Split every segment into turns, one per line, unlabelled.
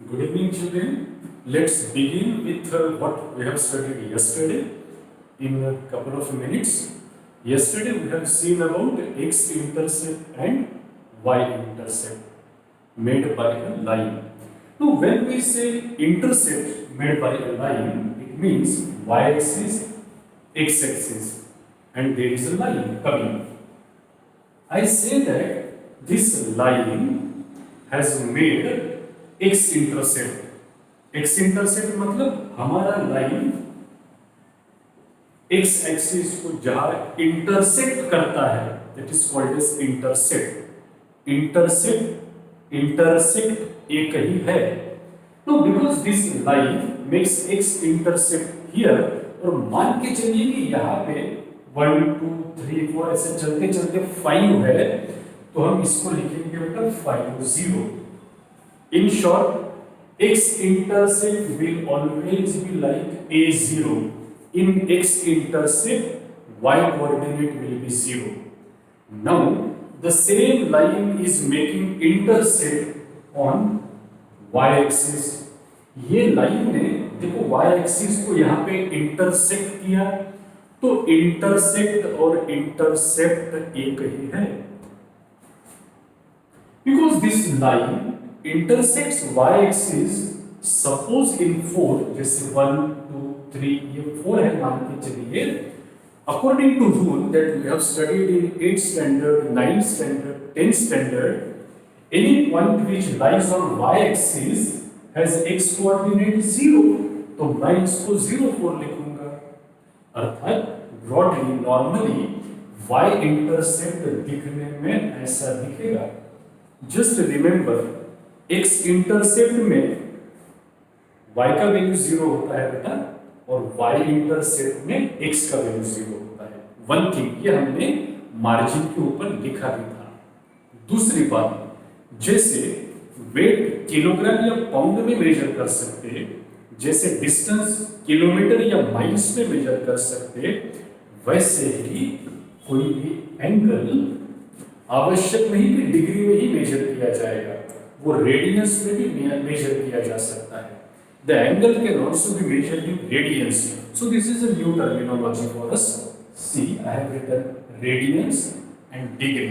Good evening, children. Let's begin with what we have studied yesterday in a couple of minutes. Yesterday, we have seen about x-intercept and y-intercept made by a line. Now, when we say intercept made by a line, it means y-axis, x-axis, and there is a line coming. I say that this line has made x intercept. x intercept मतलब हमारा line x axis को जहां intersect करता है, that is called as intercept. Intersect एक ही है. No because this line makes x intercept here, और मान के चलिए कि यहाँ पे 1 2 3 4 ऐसे चलते चलते 5 है, तो हम इसको लिखेंगे बेटा 5 0. In short, x-intercept will always be like a0. In x-intercept, y-coordinate will be 0. Now, the same line is making intercept on y-axis. ये लाइन ने देखो y-axis को यहाँ पे इंटरसेक्ट किया, तो इंटरसेक्ट और इंटरसेप्ट एक ही है. Because this line intersects y-axis, suppose in 4, जैसे 1 2 3 ये 4 है मान के चलिए, according to rule that we have studied in 8th standard, 9th standard, 10th standard, any point which lies on y-axis has x coordinate 0, तो मैं इसको 0 4 लिखूंगा. अर्थात broadly normally y intercept दिखने में ऐसा दिखेगा. Just remember, x इंटरसेप्ट में y का वैल्यू 0 होता है बेटा, और y इंटरसेप्ट में x का वैल्यू 0 होता है. वन थिंग ये हमने मार्जिन के ऊपर लिखा भी था. दूसरी बात, जैसे वेट किलोग्राम या पाउंड में मेजर कर सकते, जैसे डिस्टेंस किलोमीटर या माइल्स में मेजर कर सकते, वैसे ही कोई भी एंगल आवश्यक नहीं कि डिग्री में ही मेजर किया जाएगा, वो रेडियंस में भी मेजर किया जा सकता है. The angle can also be measured in radians. So this is a new terminology for us. See I have written radians and degree.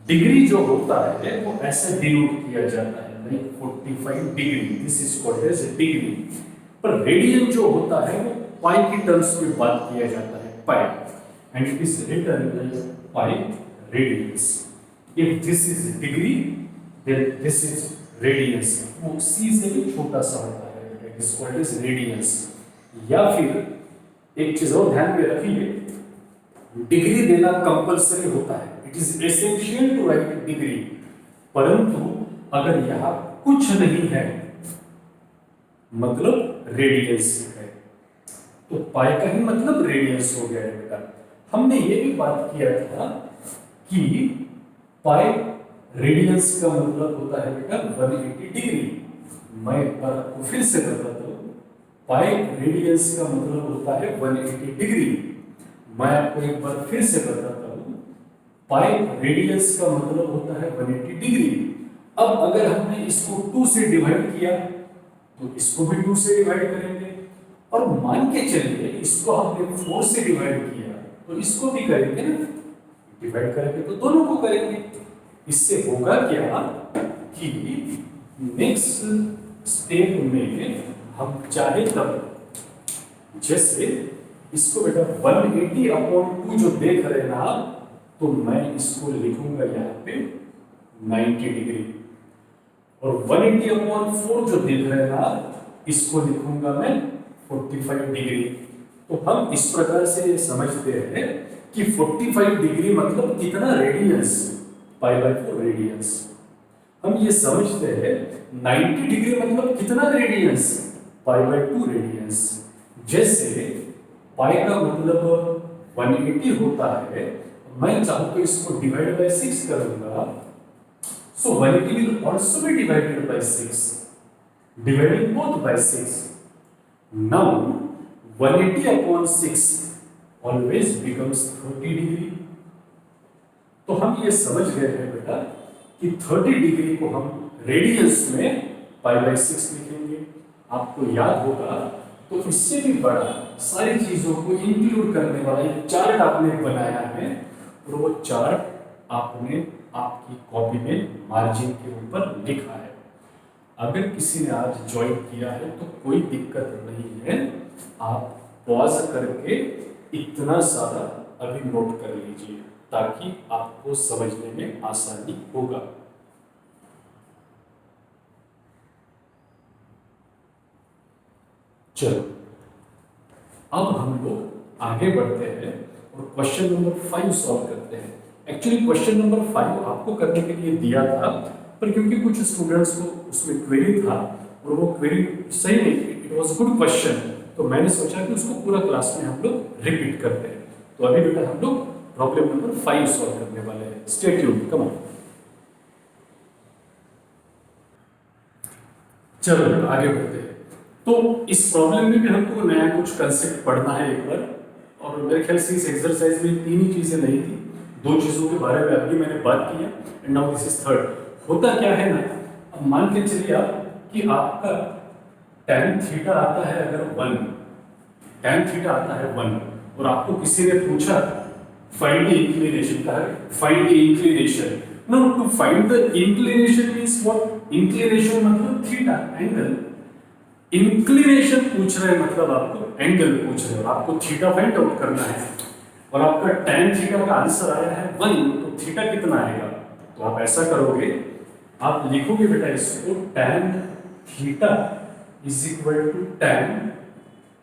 Degree जो होता है वो ऐसे डिनोट किया जाता है, like 45 degree, this is called as degree. पर radian जो होता है वो पाई की टर्म्स में बात किया जाता है, pi, and it is written as pi radians. If this is degree, then this is radians. वो c से भी छोटा सा होता है, it is called as radians. या फिर एक चीज और ध्यान में रखिए, डिग्री देना कंपलसरी होता है, it is essential to write degree. परंतु अगर यहाँ कुछ नहीं है, मतलब रेडियंस है, तो पाई का ही मतलब रेडियंस हो गया है बेटा. हमने ये भी बात किया था कि पाई रेडियंस का मतलब होता है बेटा 180 डिग्री. मैं एक बार आपको फिर से बताता हूँ, पाई रेडियंस का मतलब होता है 180 डिग्री. मैं आपको एक बार फिर से बताता हूँ, पाई रेडियंस का मतलब होता है 180 डिग्री. अब अगर हमने इसको 2 से डिवाइड किया, तो इसको भी 2 से डिवाइड करेंगे, और मान के चलिए इसको हमने 4 से डिवाइड किया, तो इसको भी करेंगे ना, डिवाइड करेंगे तो दोनों को करेंगे. इससे होगा क्या कि नेक्स्ट स्टेप में हम चाहे तब, जैसे इसको बेटा 180/2 जो देख रहे हैं ना, तो मैं इसको लिखूंगा यहाँ पे 90 डिग्री, और 180/4 जो देख रहे हैं ना, इसको लिखूंगा मैं 45 डिग्री. तो हम इस प्रकार से समझते हैं कि 45 डिग्री मतलब कितना रेडियंस, π/4 रेडियंस. हम ये समझते हैं 90 डिग्री मतलब कितना रेडियंस, π/2 रेडियंस. जैसे पाई का मतलब 180 होता है, मैं चाहूँ तो इसको डिवाइड बाय 6 करूंगा, so 180 will also be divided by 6, dividing both by 6. Now 180/6 always becomes 30 degree. तो हम ये समझ गए हैं बेटा कि 30 डिग्री को हम रेडियंस में π/6 लिखेंगे। आपको याद होगा तो इससे भी बड़ा सारी चीजों को इंक्लूड करने वाला एक चार्ट आपने बनाया है और वो चार्ट आपने आपकी कॉपी में मार्जिन के ऊपर लिखा है। अगर किसी ने आज ज्वाइन किया है तो कोई दिक्कत नहीं है, आप पॉज करके इतना सारा अभी नोट कर लीजिए ताकि आपको समझने में आसानी होगा। चलो अब हम लोग आगे बढ़ते हैं और क्वेश्चन नंबर 5 सॉल्व करते हैं। एक्चुअली क्वेश्चन नंबर 5 आपको करने के लिए दिया था, पर क्योंकि कुछ स्टूडेंट्स को उसमें क्वेरी था और वो क्वेरी सही नहीं, इट वाज गुड क्वेश्चन, तो मैंने सोचा कि उसको पूरा क्लास में हम लोग रिपीट करते हैं। तो अभी बेटा हम लोग प्रॉब्लम नंबर 5 सॉल्व करने वाले हैं। Stay tuned, come on. चलो आगे बढ़ते हैं। तो इस प्रॉब्लम में भी हमको नया कुछ कंसेप्ट पढ़ना है एक बार, और मेरे ख्याल से इस एक्सरसाइज में 3 ही चीजें नहीं थी, 2 चीजों के बारे में अभी मैंने बात किया and now this is third. होता क्या है ना, अब मान के चलिए आप कि आपका tan थीटा आता है अगर 1, tan थीटा आता है 1 और आपको किसी ने पूछा फाइंड द इंक्लिनेशन का है, find the inclination. No, to find the inclination means what? Inclination मतलब थीटा, एंगल। इंक्लिनेशन पूछ रहे हैं मतलब आपको एंगल पूछ रहे हैं, आपको थीटा फाइंड आउट करना है और आपका tan थीटा का आंसर आया है 1, तो थीटा कितना आएगा? तो आप ऐसा करोगे, आप लिखोगे बेटा इसको tan theta is equal to tan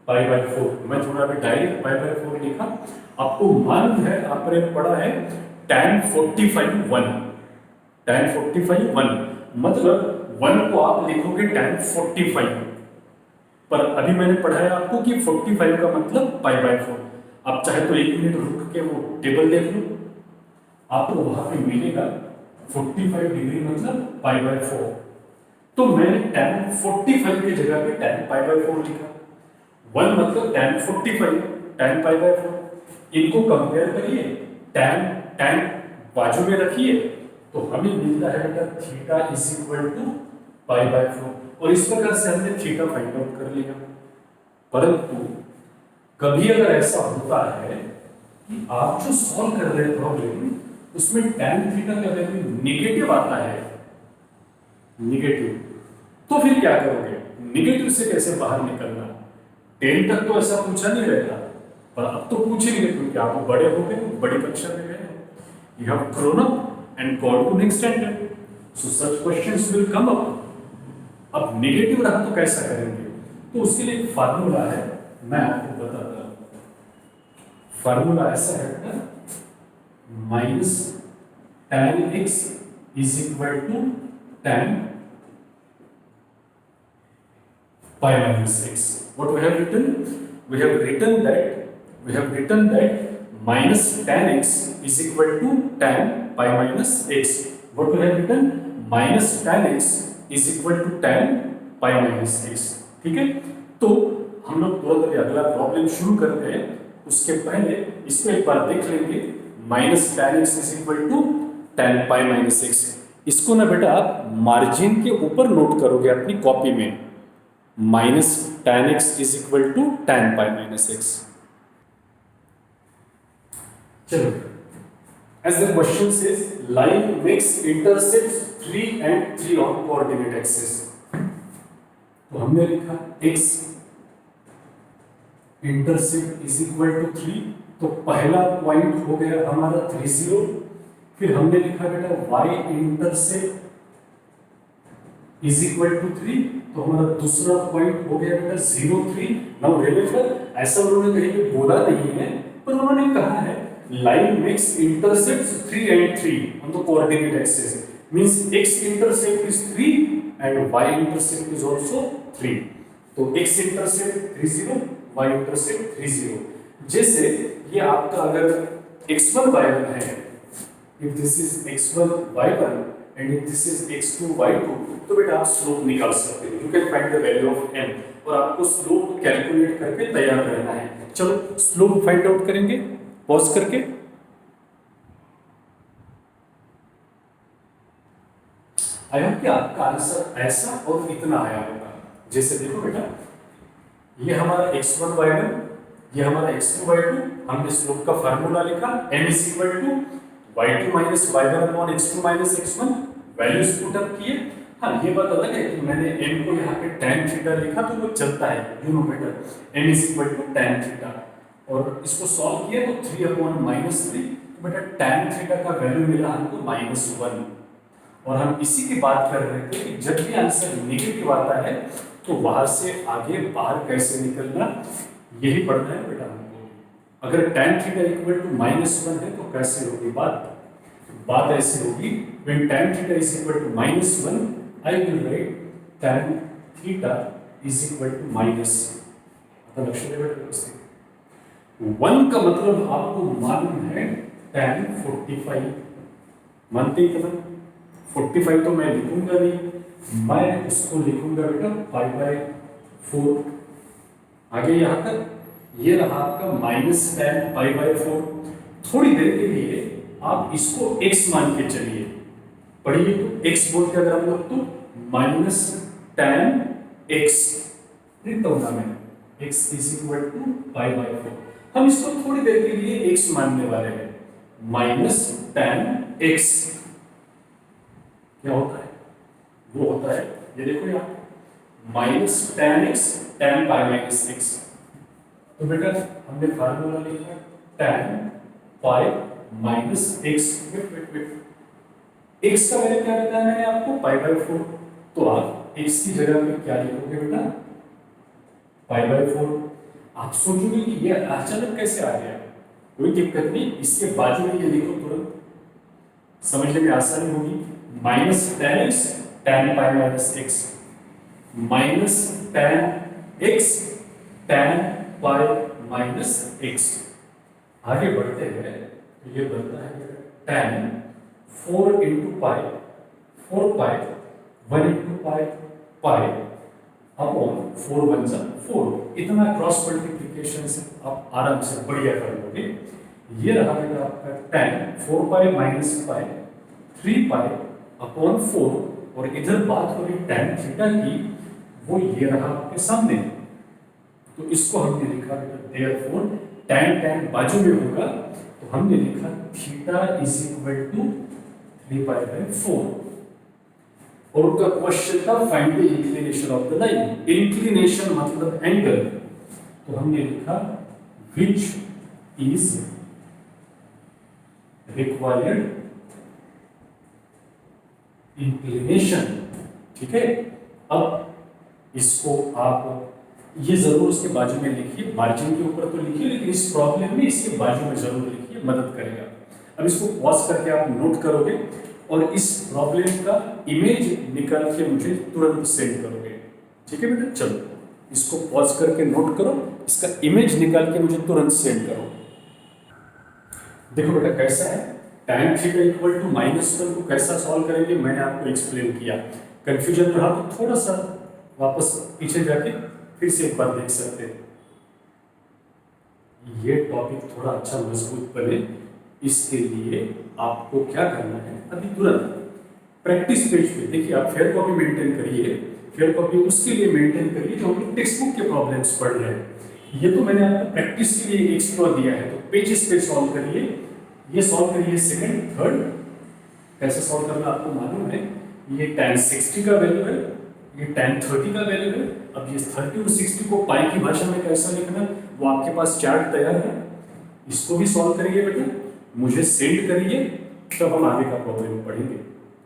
π/4। मैं थोड़ा अभी डायरेक्ट π/4 लिखा। आपको मालूम है, आपने पढ़ा है tan 45 1, tan 45 1 मतलब 1 को आप लिखोगे tan 45, पर अभी मैंने पढ़ाया आपको कि 45 का मतलब π/4। आप चाहे तो 1 मिनट रुक के वो टेबल देख लो, आपको वहां पे मिलेगा 45 डिग्री मतलब π/4। तो मैंने tan 45 की जगह पे tan π/4 लिखा। 1 मतलब tan 45, tan π/4। इनको कंपेयर करिए, tan बाजू में रखिए तो हमें मिलता है बेटा थीटा इज इक्वल टू π/4, और इस प्रकार से हमने थीटा फाइंड आउट कर लिया। परंतु कभी अगर ऐसा होता है कि आप जो सॉल्व कर रहे हैं प्रॉब्लम, उसमें tan थीटा का वैल्यू नेगेटिव आता है, नेगेटिव, तो फिर क्या करोगे? नेगेटिव से कैसे बाहर निकलना? 10 तक तो ऐसा पूछा नहीं रहता, पर अब तो पूछेंगे क्योंकि आप बड़े हो गए, बड़ी कक्षा में गए, you have grown up and gone to next standard, so such questions will come up. अब नेगेटिव रहा तो कैसा करेंगे? तो उसके लिए एक फार्मूला है, मैं आपको बताता हूं। फार्मूला ऐसा है, minus tan x is equal to tan π-x. What we have written? We have written that minus tan x is equal to tan π-x. What we have written? Minus tan x is equal to tan π-x. ठीक है? तो हम लोग तुरंत अभी अगला problem शुरू करते हैं, उसके पहले इसको एक बार देख लेंगे। Minus tan x is equal to tan π-x। इसको ना बेटा आप मार्जिन के ऊपर नोट करोगे अपनी कॉपी में, minus tan x is equal to tan π-x। चलो, as the question says, line makes intercepts 3 and 3 on coordinate axis। तो हमने लिखा x intercept is equal to 3, तो पहला पॉइंट हो गया हमारा 3 0। फिर हमने लिखा बेटा y intercept is equal to 3, तो हमारा दूसरा पॉइंट हो गया बेटा 0 3। नाउ रिमेंबर, ऐसा उन्होंने कहीं पे बोला नहीं है, पर उन्होंने कहा है line makes intercepts 3 and 3 on the coordinate axis, means x intercept is 3 and y intercept is also 3। तो x intercept 3 0, y intercept 3 0। जैसे ये आपका अगर x1 y1 है, if this is x1 y1 and if this is x2 y2, तो बेटा आप slope निकाल सकते हो। You can find the value of m, और आपको स्लोप कैलकुलेट करके तैयार रहना है। चलो स्लोप फाइंड आउट करेंगे पॉज करके। आया कि आपका आंसर ऐसा और इतना आया होगा। जैसे देखो बेटा, ये हमारा x1 y1, ये हमारा x2 y2, हमने स्लोप का फार्मूला लिखा m is equal to y2 minus y1 upon x2 minus x1, values put up किए। हाँ, ये बात अलग है कि मैंने m को यहाँ पे tan थीटा लिखा तो वो चलता है, यू नो बेटा, m is equal to tan theta, और इसको सॉल्व किया तो 3 अपॉन माइनस 3, तो बेटा tan थीटा का वैल्यू मिला हमको -1। और हम इसी की बात कर रहे थे कि जब भी आंसर नेगेटिव आता है तो वहां से आगे बाहर कैसे निकलना, यही पढ़ना है बेटा हमको। अगर tan थीटा इक्वल टू -1 है तो कैसे होगी बात ऐसे होगी, when tan theta is equal to -1, I will write tan theta is equal to minus, मतलब लक्ष्य दे बेटा उससे 1 का मतलब आपको मालूम है tan 45, मानते ही ना 45 तो मैं लिखूंगा नहीं, मैं उसको लिखूंगा बेटा π/4। आगे यहाँ तक ये रहा आपका -tan π/4। थोड़ी देर के लिए आप इसको x मान के चलिए, पढ़िए तो x बोल के अगर हम लोग तो -tan x लिखता हूँ मैं, x इज इक्वल टू π/4। हम इसको थोड़ी देर के लिए x मानने वाले हैं, -tan x क्या होता है, वो होता है ये देखो यहाँ -tan x tan π-x। तो बेटा हमने फार्मूला लिखा tan π-x, x का वैल्यू क्या बताया मैंने आपको π/4, तो आप x की जगह पे क्या लिखोगे बेटा π/4। आप सोचोगे कि ये अचानक कैसे आ गया, कोई दिक्कत नहीं, इसके बाजू में ये लिखो तुरंत, समझने में आसानी होगी। -tan x tan π-x, -tan x tan π-x। आगे बढ़ते हैं तो ये बनता है tan 4 into pi, 4 pi 1 into pi upon 4 1 जा 4, इतना क्रॉस मल्टीप्लिकेशन से आप आराम से बढ़िया कर लोगे। ये रहा बेटा आपका tan 4 pi minus pi 3 pi upon 4, और इधर बात हो रही tan थीटा की, वो ये रहा आपके सामने, तो इसको हमने लिखा बेटा देयरफॉर tan बाजू में होगा, तो हमने लिखा theta is equal to 3 pi/4। और उनका क्वेश्चन था find the inclination of the line, inclination मतलब एंगल, तो हमने लिखा विच इज रिक्वायर्ड इंक्लिनेशन। ठीक है, अब इसको आप ये जरूर उसके बाजू में लिखिए, मार्जिन के ऊपर तो लिखिए, लेकिन इस प्रॉब्लम में इसके बाजू में जरूर लिखिए, मदद करेगा। अब इसको पॉज करके आप नोट करोगे और इस प्रॉब्लम का इमेज निकाल के मुझे तुरंत सेंड करोगे। ठीक है बेटा, चलो इसको पॉज करके नोट करो, इसका इमेज निकाल के मुझे तुरंत सेंड करो। देखो बेटा कैसा है, tan थीटा इक्वल टू -1 को कैसा सॉल्व करेंगे मैंने आपको एक्सप्लेन किया। कंफ्यूजन रहा तो थोड़ा सा वापस पीछे जाके फिर से एक बार देख सकते हैं। ये टॉपिक थोड़ा अच्छा मजबूत बने, इसके लिए आपको क्या करना है, अभी तुरंत प्रैक्टिस पेज पे देखिए, आप फेयर कॉपी मेंटेन करिए, फेयर कॉपी उसके लिए मेंटेन करिए जो हम टेक्स्ट बुक के प्रॉब्लम्स पढ़ रहे हैं। ये तो मैंने आपको प्रैक्टिस के लिए एक्स्ट्रा दिया है, तो पेजेस पे सॉल्व करिए, ये सॉल्व करिए सेकंड थर्ड। कैसे सॉल्व करना आपको मालूम है, ये tan 60 का वैल्यू है, ये tan 30 का वैल्यू है। अब ये 30 और 60 को पाई की भाषा में कैसा लिखना, वो आपके पास चार्ट तैयार है, इसको भी सॉल्व करिए बेटा, मुझे सेंड करिए, तब हम आगे का प्रॉब्लम पढ़ेंगे।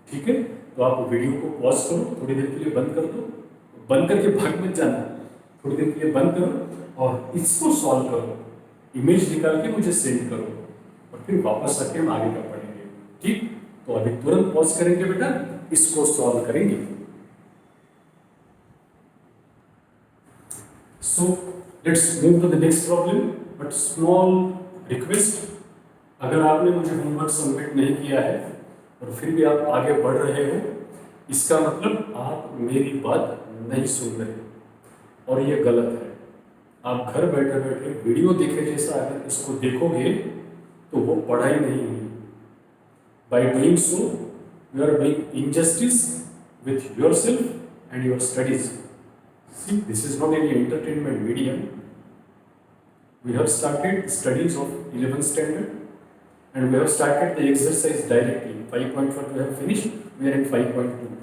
ठीक है, तो आप वीडियो को पॉज करो, थोड़ी देर के लिए बंद कर दो, बंद करके भाग मत जाना, थोड़ी देर के लिए बंद करो और इसको सॉल्व करो, इमेज निकाल के मुझे सेंड करो, और फिर वापस आके हम आगे का पढ़ेंगे। ठीक, तो अभी तुरंत पॉज करेंगे बेटा, इसको सॉल्व करेंगे। So let's move to the next problem, but small request, अगर आपने मुझे होमवर्क सबमिट नहीं किया है और फिर भी आप आगे बढ़ रहे हो, इसका मतलब आप मेरी बात नहीं सुन रहे, और ये गलत है। आप घर बैठे बैठे वीडियो देखे जैसा अगर इसको देखोगे तो वो पढ़ाई नहीं हुई। By doing so you are doing injustice with yourself and your studies. See, this is not any entertainment medium. We have started studies of 11th standard and we have started the exercise directly. 5.1 we have finished, we are in 5.2.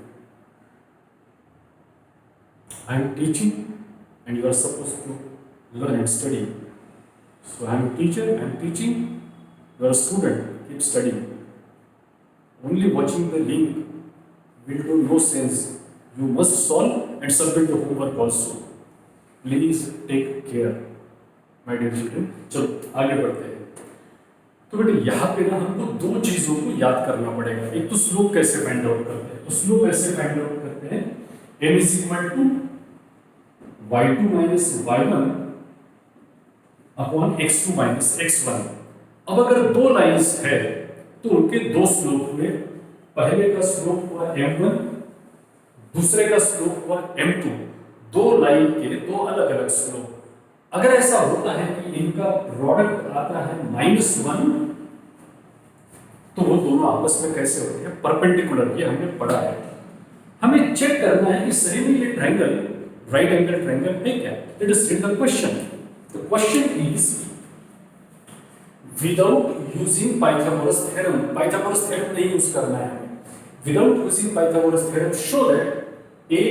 I am teaching and you are supposed to learn and study. So I am a teacher, I am teaching, you are a student, keep studying. Only watching the link will do no sense. You must solve and submit the homework also. Please take care, my dear student. चलो आगे बढ़ते हैं. तो बेटे यहाँ पे ना हमको दो चीजों को याद करना पड़ेगा. एक तो स्लोप कैसे फाइंड आउट करते हैं. तो स्लोप ऐसे फाइंड आउट करते हैं. m is equal to y2 minus y1 upon x2 minus x1. अब अगर दो लाइंस है तो उनके दो स्लोप हुए. पहले का स्लोप हुआ m1, दूसरे का स्लोप हुआ m2. दो लाइन के दो अलग अलग स्लोप. अगर ऐसा होता है कि इनका प्रोडक्ट आता है -1 तो वो दोनों आपस में कैसे होते हैं? परपेंडिकुलर. ये हमने पढ़ा है. हमें चेक करना है कि सही में ये ट्रायंगल राइट एंगल ट्रायंगल है क्या. Let us read the question. The question is without using Pythagoras theorem. Pythagoras theorem नहीं यूज करना है हमें. Without using Pythagoras theorem show that A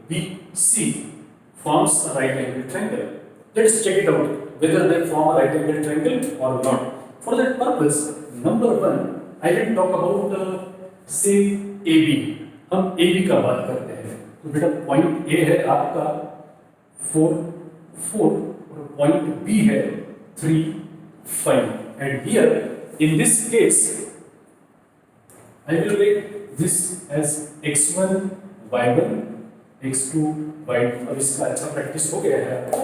B C forms a right angle triangle. Let's check it out whether they form a right angle triangle or not. For that purpose, number one, I will talk about say AB. हम AB का बात करते हैं. तो बेटा point A है आपका 4 और पॉइंट B है 3 5. And here in this case, I will write this as x1 y1 x2 y2. अब इसका अच्छा प्रैक्टिस हो गया है आपको.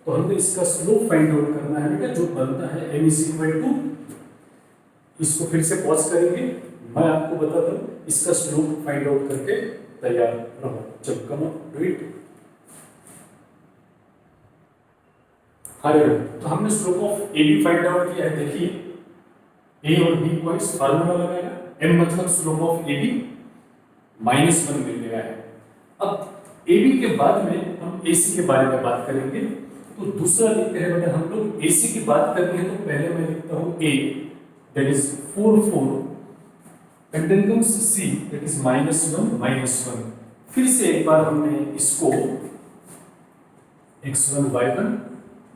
तो हमें इसका स्लोप फाइंड आउट करना है बेटा. जो बनता है m is equal to, इसको फिर से पॉज करेंगे. मैं आपको बता दूं इसका स्लोप फाइंड आउट करके तैयार रहो. चलो कम ऑन डू इट. तो हमने slope of AB find out किया है. देखिए A और B पॉइंट्स फार्मूला लगाएगा. m मतलब स्लोप ऑफ AB -1 मिल गया है. अब AB के बाद में हम AC के बारे में बात करेंगे. तो दूसरा लिखते हैं बेटा हम लोग AC की बात करते हैं. तो पहले मैं लिखता हूँ A, that is 4 and then comes C, that is -1. फिर से एक बार हमने इसको x1 y1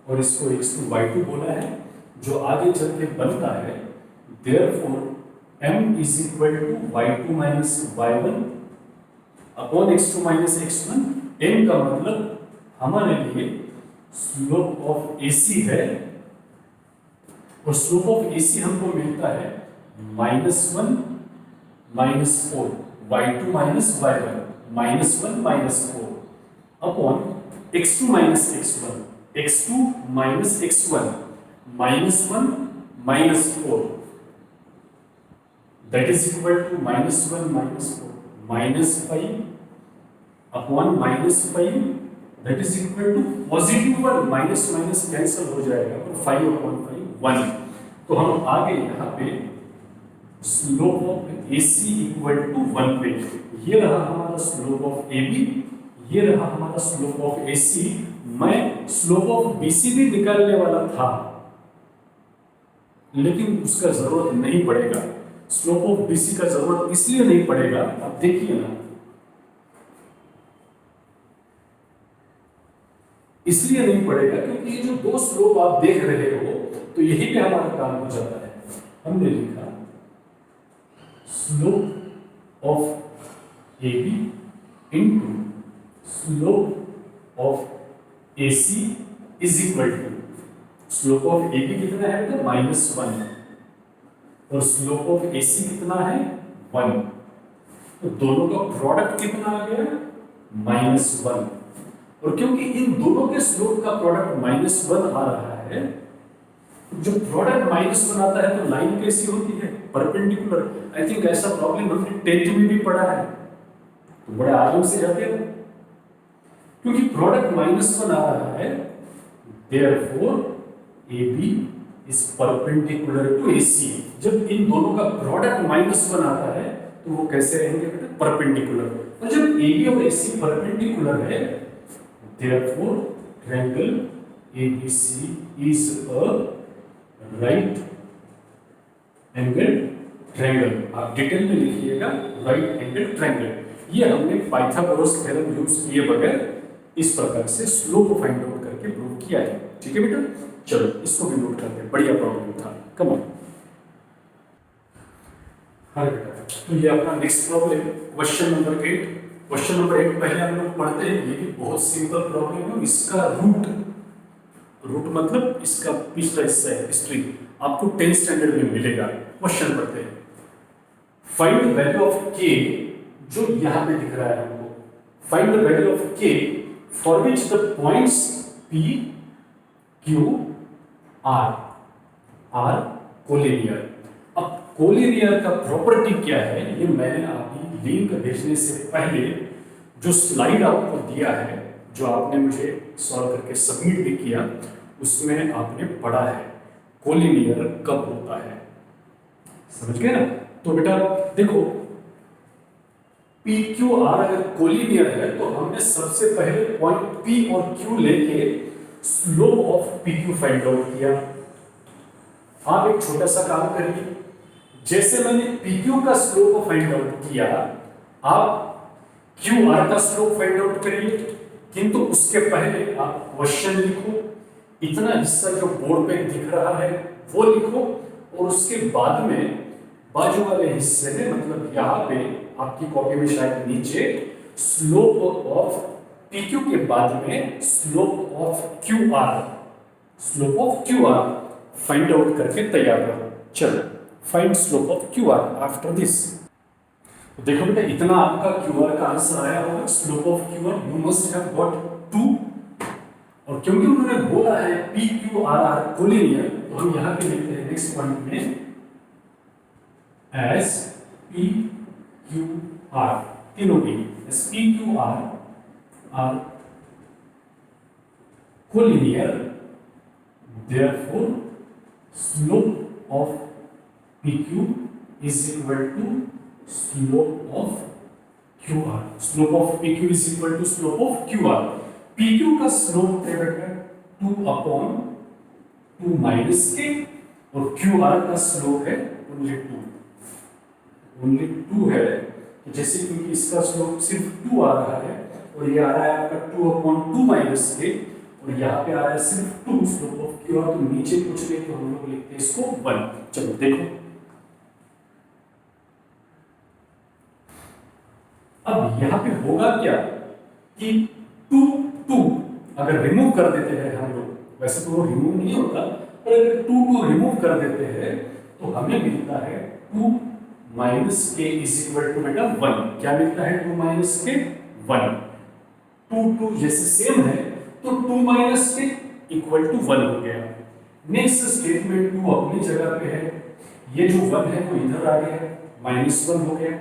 और इसको x2 y2 बोला है. जो आगे चल के बनता है therefore m is equal to y2 minus y1 upon x2 minus x1. m का मतलब हमारे लिए स्लोप ऑफ AC है और स्लोप ऑफ AC हमको मिलता है -1 -4 y2 minus y1 -1 -4 upon x2 minus x1 x2 minus x1 -1 -4 that is equal to -1 -4 -5 upon -5 that is equal to positive 1. Minus cancel हो जाएगा तो 5 अपॉन 5 1. तो हम आगे यहाँ पे slope of AC equal to 1 पे. ये रहा हमारा स्लोप ऑफ AB, ये रहा हमारा स्लोप ऑफ AC. मैं स्लोप ऑफ BC भी निकालने वाला था लेकिन उसका जरूरत नहीं पड़ेगा. स्लोप ऑफ BC का जरूरत इसलिए नहीं पड़ेगा. अब देखिए ना, इसलिए नहीं पड़ेगा क्योंकि ये जो दो स्लोप आप देख रहे हो तो यही पे हमारा काम हो जाता है. हमने लिखा slope of AB into slope of AC is equal to slope of AB कितना है तो -1 और स्लोप ऑफ AC कितना है 1. तो दोनों का प्रोडक्ट कितना आ गया -1. और क्योंकि इन दोनों के स्लोप का प्रोडक्ट -1 आ रहा है, जो प्रोडक्ट -1 आता है तो लाइन कैसी होती है परपेंडिकुलर. आई थिंक ऐसा प्रॉब्लम हमने 10th में भी पढ़ा है तो बड़े आराम से जाते हैं क्योंकि प्रोडक्ट -1 आ रहा है. Therefore AB is perpendicular to AC. जब इन दोनों का प्रोडक्ट -1 आता है तो वो कैसे रहेंगे बेटा परपेंडिकुलर. और जब AB और AC परपेंडिकुलर है, therefore triangle ABC is a right angle triangle। आप डिटेल में लिखिएगा राइट एंगल ट्रायंगल। ये हमने पाइथागोरस थ्योरम यूज किए बगैर इस प्रकार से स्लोप फाइंड आउट करके प्रूव किया है। ठीक है बेटा, चलो इसको भी नोट करते हैं, बढ़िया प्रॉब्लम था। Come on. हाँ बेटा, तो ये अपना next problem question number 8। Question number 8 पहले हम लोग पढ़ते हैं। ये भी बहुत सिंपल प्रॉब्लम है। इसका रूट मतलब इसका पिछला हिस्सा है हिस्ट्री, आपको 10th स्टैंडर्ड में मिलेगा। क्वेश्चन पढ़ते हैं। Find the value of k, जो यहां पे दिख रहा है हमको। Find the value of k for which the points p q r are collinear. अब कोलिनियर का प्रॉपर्टी क्या है, ये मैंने अभी लिंक भेजने से पहले जो स्लाइड आपको दिया है, जो आपने मुझे सॉल्व करके सबमिट भी किया, उसमें आपने पढ़ा है कोलिनियर कब होता है। समझ गए ना? तो बेटा देखो, PQR अगर कोलिनियर है तो हमने सबसे पहले पॉइंट P और Q लेके slope of PQ find out किया। आप एक छोटा सा काम करिए, जैसे मैंने PQ का स्लोप फाइंड आउट किया, आप QR का स्लोप फाइंड आउट करिए। किंतु उसके पहले आप क्वेश्चन लिखो, इतना हिस्सा जो बोर्ड पे दिख रहा है वो लिखो, और उसके बाद में बाजू वाले हिस्से में, मतलब यहाँ पे आपकी कॉपी में शायद नीचे, स्लोप ऑफ PQ के बाद में slope of QR find out करके तैयार रहो। चलो, find slope of QR after this. देखो बेटा, इतना आपका QR का आंसर आया होगा। Slope of QR you must have got 2, और क्योंकि उन्होंने बोला है PQRR कोलिनियर, तो हम यहाँ पे लिखते हैं नेक्स्ट पॉइंट में एस PQR, तीनों की as PQR are collinear, therefore slope of PQ is equal to slope of QR। slope of PQ is equal to slope of QR। PQ का स्लोप है बेटा 2/2 माइनस के, और QR का slope है ओनली 2 है। जैसे क्योंकि इसका स्लोप सिर्फ 2 आ रहा है, और ये आ रहा है आपका 2/2 माइनस के, और यहाँ पे आ रहा है सिर्फ 2 स्लोप ऑफ QR, तो नीचे कुछ नहीं, तो हम लोग लिखते हैं इसको 1। चलो देखो, अब यहाँ पे होगा क्या कि 2 अगर रिमूव कर देते हैं हम लोग, वैसे तो वो रिमूव नहीं होता, पर अगर 2 रिमूव कर देते हैं तो हमें मिलता है 2 माइनस के इज इक्वल टू बेटा 1। क्या मिलता है? 2 माइनस के 1। 2 जैसे सेम है, तो 2 माइनस के इक्वल टू 1 हो गया। नेक्स्ट स्टेटमेंट 2 अपनी जगह पे है, ये जो 1 है वो इधर आ गया, -1 हो गया।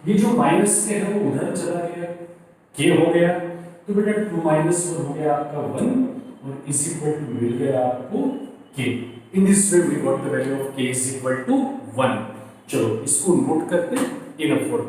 ये जो माइनस के है वो उधर चला गया, के हो गया। तो बेटा 2 - 1 हो गया आपका 1, और इज इक्वल टू मिल गया आपको K. In this way we got the value of K is equal to 1। चलो इसको नोट करते हैं, इनफ फॉर